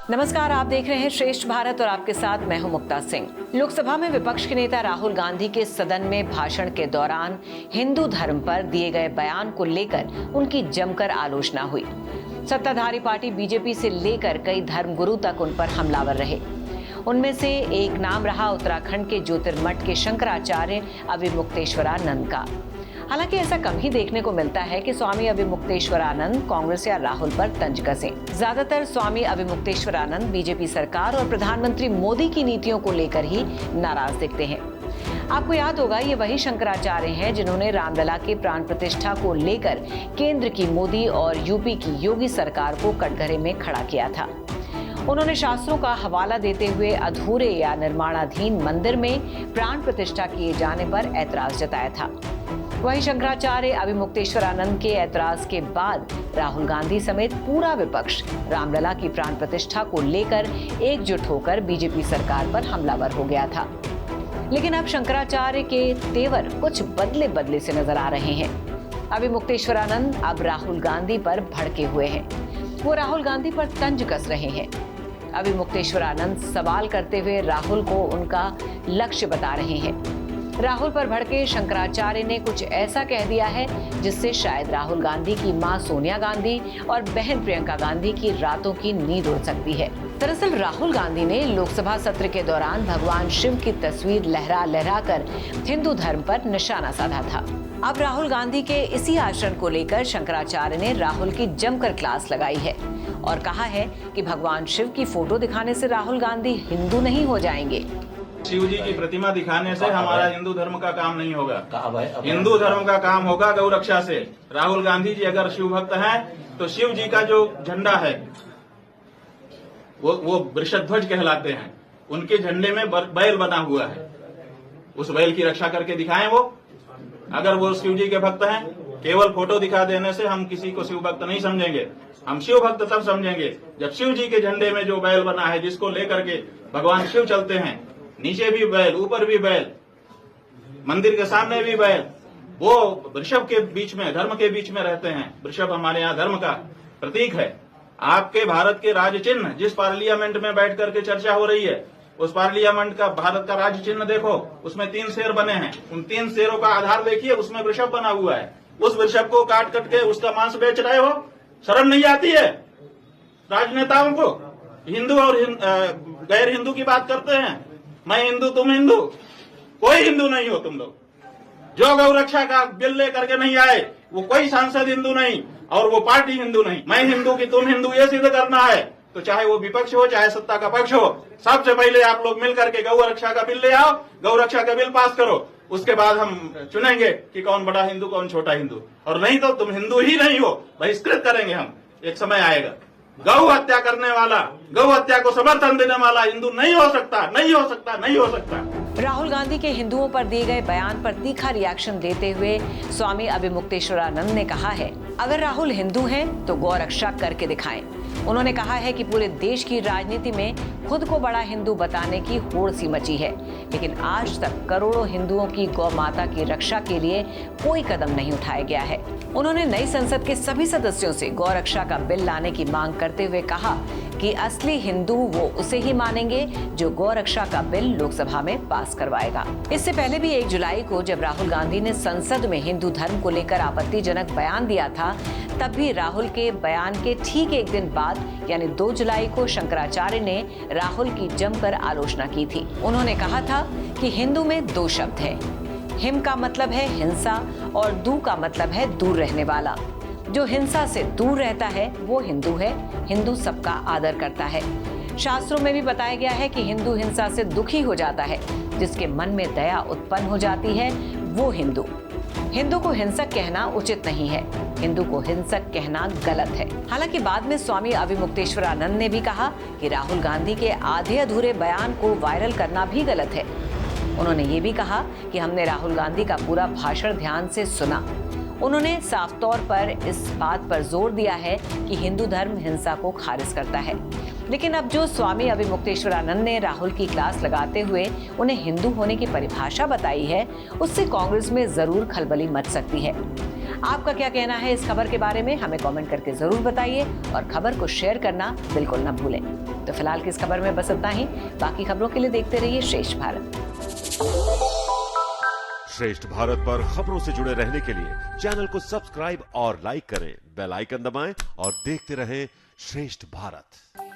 नमस्कार, आप देख रहे हैं श्रेष्ठ भारत और आपके साथ मैं हूं मुक्ता सिंह। लोकसभा में विपक्ष के नेता राहुल गांधी के सदन में भाषण के दौरान हिंदू धर्म पर दिए गए बयान को लेकर उनकी जमकर आलोचना हुई। सत्ताधारी पार्टी बीजेपी से लेकर कई धर्मगुरु तक उन पर हमलावर रहे। उनमें से एक नाम रहा उत्तराखंड के ज्योतिर्मठ के शंकराचार्य अविमुक्तेश्वरानंद का। हालांकि ऐसा कम ही देखने को मिलता है कि स्वामी अविमुक्तेश्वरानंद कांग्रेस या राहुल पर तंज कसें। ज्यादातर स्वामी अविमुक्तेश्वरानंद बीजेपी सरकार और प्रधानमंत्री मोदी की नीतियों को लेकर ही नाराज दिखते हैं। आपको याद होगा, ये वही शंकराचार्य हैं जिन्होंने रामलला के प्राण प्रतिष्ठा को लेकर केंद्र की मोदी और यूपी की योगी सरकार को कटघरे में खड़ा किया था। उन्होंने शास्त्रों का हवाला देते हुए अधूरे या निर्माणाधीन मंदिर में प्राण प्रतिष्ठा किए जाने पर ऐतराज जताया था। वहीं शंकराचार्य अविमुक्तेश्वरानंद के ऐतराज के बाद राहुल गांधी समेत पूरा विपक्ष रामलला की प्राण प्रतिष्ठा को लेकर एकजुट होकर बीजेपी सरकार पर हमलावर हो गया था। लेकिन अब शंकराचार्य के तेवर कुछ बदले बदले से नजर आ रहे हैं। अविमुक्तेश्वरानंद अब राहुल गांधी पर भड़के हुए हैं। वो राहुल गांधी पर तंज कस रहे हैं। अविमुक्तेश्वरानंद सवाल करते हुए राहुल को उनका लक्ष्य बता रहे हैं। राहुल पर भड़के शंकराचार्य ने कुछ ऐसा कह दिया है जिससे शायद राहुल गांधी की मां सोनिया गांधी और बहन प्रियंका गांधी की रातों की नींद उड़ सकती है। दरअसल राहुल गांधी ने लोकसभा सत्र के दौरान भगवान शिव की तस्वीर लहरा लहरा कर हिंदू धर्म पर निशाना साधा था। अब राहुल गांधी के इसी आचरण को लेकर शंकराचार्य ने राहुल की जमकर क्लास लगाई है और कहा है कि भगवान शिव की फोटो दिखाने से राहुल गांधी हिंदू नहीं हो जाएंगे। शिव जी की प्रतिमा दिखाने से हमारा हिंदू धर्म का काम नहीं होगा। हिंदू धर्म का काम होगा गौ रक्षा से। राहुल गांधी जी अगर शिव भक्त हैं तो शिव जी का जो झंडा है वो वृषध्वज कहलाते हैं। उनके झंडे में बैल बना हुआ है, उस बैल की रक्षा करके दिखाएं वो। अगर वो शिव जी के भक्त हैं, केवल फोटो दिखा देने से हम किसी को शिव भक्त नहीं समझेंगे। हम शिव भक्त तब समझेंगे जब शिव जी के झंडे में जो बैल बना है, जिसको लेकर के भगवान शिव चलते हैं, नीचे भी बैल, ऊपर भी बैल, मंदिर के सामने भी बैल, वो वृषभ के बीच में, धर्म के बीच में रहते हैं। वृषभ हमारे यहाँ धर्म का प्रतीक है। आपके भारत के राज चिन्ह, जिस पार्लियामेंट में बैठ करके चर्चा हो रही है, उस पार्लियामेंट का भारत का राज चिन्ह देखो, उसमें 3 शेर बने हैं। उन 3 शेरों का आधार देखिए, उसमें वृषभ बना हुआ है। उस वृषभ को काट कट के उसका मांस बेच रहे हो, शर्म नहीं आती है राजनेताओं को? हिंदू और गैर हिंदू की बात करते हैं। मैं हिंदू, तुम हिंदू, कोई हिंदू नहीं हो तुम लोग। जो गौ रक्षा का बिल लेकर के नहीं आए वो कोई सांसद हिंदू नहीं और वो पार्टी हिंदू नहीं। मैं हिंदू की तुम हिंदू, ये सिद्ध करना है तो चाहे वो विपक्ष हो चाहे सत्ता का पक्ष हो, सबसे पहले आप लोग मिलकर के गौ रक्षा का बिल ले आओ, गौ रक्षा का बिल पास करो। उसके बाद हम चुनेंगे कि कौन बड़ा हिंदू कौन छोटा हिंदू। और नहीं तो तुम हिंदू ही नहीं हो, बहिष्कृत करेंगे हम। एक समय आएगा, गौ हत्या करने वाला, गौ हत्या को समर्थन देने वाला हिंदू नहीं हो सकता, नहीं हो सकता, नहीं हो सकता। राहुल गांधी के हिंदुओं पर दिए गए बयान पर तीखा रिएक्शन देते हुए स्वामी अविमुक्तेश्वरानंद ने कहा है, अगर राहुल हिंदू हैं तो गौ रक्षा करके दिखाएं। उन्होंने कहा है कि पूरे देश की राजनीति में खुद को बड़ा हिंदू बताने की होड़ सी मची है, लेकिन आज तक करोड़ों हिंदुओं की गौ माता की रक्षा के लिए कोई कदम नहीं उठाया गया है। उन्होंने नई संसद के सभी सदस्यों से गौ रक्षा का बिल लाने की मांग करते हुए कहा कि असली हिंदू वो उसे ही मानेंगे जो गौ रक्षा का बिल लोकसभा में पास करवाएगा। इससे पहले भी 1 जुलाई को जब राहुल गांधी ने संसद में हिंदू धर्म को लेकर आपत्तिजनक बयान दिया था, तब भी राहुल के बयान के ठीक एक दिन बाद यानी 2 जुलाई को शंकराचार्य ने राहुल की जमकर आलोचना की थी। उन्होंने कहा था कि हिंदू में 2 शब्द हैं। हिम का मतलब है हिंसा और दू का मतलब है दूर रहने वाला। जो हिंसा से दूर रहता है वो हिंदू है। हिंदू सबका आदर करता है। शास्त्रों में भी बताया गया है कि हिंदू हिंसा से दुखी हो जाता है। जिसके मन में दया उत्पन्न हो जाती है वो हिंदू। हिंदू को हिंसक कहना उचित नहीं है। हिंदू को हिंसक कहना गलत है। हालांकि बाद में स्वामी अविमुक्तेश्वरानंद ने भी कहा कि राहुल गांधी के आधे अधूरे बयान को वायरल करना भी गलत है। उन्होंने ये भी कहा कि हमने राहुल गांधी का पूरा भाषण ध्यान से सुना। उन्होंने साफ तौर पर इस बात पर जोर दिया है कि हिंदू धर्म हिंसा को खारिज करता है। लेकिन अब जो स्वामी अविमुक्तेश्वरानंद ने राहुल की क्लास लगाते हुए उन्हें हिंदू होने की परिभाषा बताई है, उससे कांग्रेस में जरूर खलबली मच सकती है। आपका क्या कहना है इस खबर के बारे में, हमें कमेंट करके जरूर बताइए और खबर को शेयर करना बिल्कुल न भूलें। तो फिलहाल की इस खबर में बस इतना ही। बाकी खबरों के लिए देखते रहिए श्रेष्ठ भारत। श्रेष्ठ भारत पर खबरों से जुड़े रहने के लिए चैनल को सब्सक्राइब और लाइक करें, बेल आइकन दबाएं और देखते रहें श्रेष्ठ भारत।